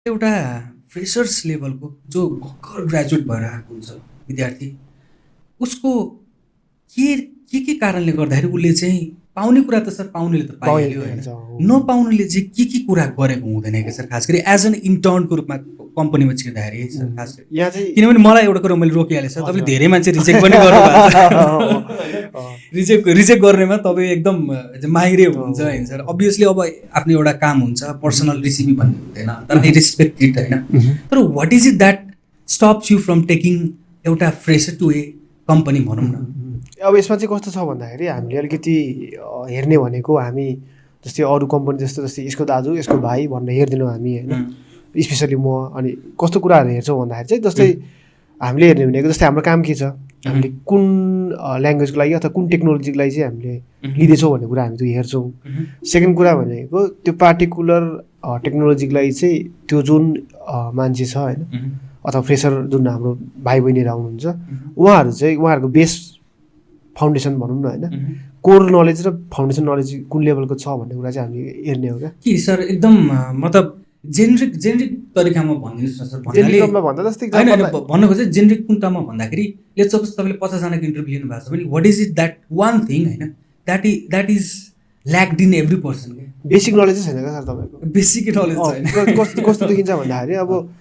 एउटा फ्रेसर्स लेभलको जो भर्खर ग्रेजुएट भएर आएको हुन्छ विद्यार्थी, उसको के कारणले गर्दाखेरि उसले चाहिँ पाउने कुरा त सर पाउनेले त पाइहाल्यो होइन, नपाउनेले चाहिँ के कुरा गरेको हुँदैन क्या सर, खास गरी एज एन इन्टर्नको रूपमा कम्पनीमा छिर्दाखेरि सर, खास गरी यहाँ चाहिँ किनभने मलाई एउटा कुरा मैले रोकिहालेँ सर, तपाईँले धेरै मान्छे रिजेक्ट पनि गर्नुभएको छ रिजेक्ट गर्नेमा तपाईँ एकदम माहिरै हुनुहुन्छ होइन सर। अभियसली अब आफ्नो एउटा काम हुन्छ, पर्सनल रिसिभी भन्ने हुँदैन, तर आई रेस्पेक्ट इट होइन। तर what is it that stops you from taking एउटा फ्रेसर टु ए कम्पनी भनौँ न? अब यसमा चाहिँ कस्तो छ भन्दाखेरि हामीले अलिकति हेर्ने भनेको हामी जस्तै अरू कम्पनी जस्तै यसको दाजु यसको भाइ भनेर हेर्दैनौँ हामी होइन, स्पेसली म। अनि कस्तो कुराहरू हेर्छौँ भन्दाखेरि चाहिँ जस्तै हामीले हेर्ने भनेको जस्तै हाम्रो काम के छ, हामीले कुन ल्याङ्ग्वेजको लागि अथवा कुन टेक्नोलोजीको लागि चाहिँ हामीले लिँदैछौँ भन्ने कुरा हामी त्यो हेर्छौँ। सेकेन्ड कुरा भनेको त्यो पार्टिकुलर टेक्नोलोजीको लागि चाहिँ त्यो जुन मान्छे छ होइन, अथवा फ्रेसर जुन हाम्रो भाइ बहिनीहरू आउनुहुन्छ उहाँहरू चाहिँ उहाँहरूको बेस फाउन्डेसन भनौँ न होइन, कोर नलेज र फाउन्डेसन नलेज कुन लेभलको छ भन्ने कुरा चाहिँ हामीले हेर्ने हो क्या कि सर। एकदम मतलब जेनरिक तरिकामा भनिदिनुहोस् न सर। भन्दा जस्तै होइन भन्नु खोजेँ जेनरिक कुन टर्ममा भन्दाखेरि लेट्स सपोज तपाईँले 50 जनाको इन्टरभ्यू लिनु भएको छ भने what is it that one thing होइन that is lacked in every person? Basic नलेजै छैन क्या सर तपाईँको, बेसिक नलेज छैन। कस्तो देखिन्छ भन्दाखेरि अब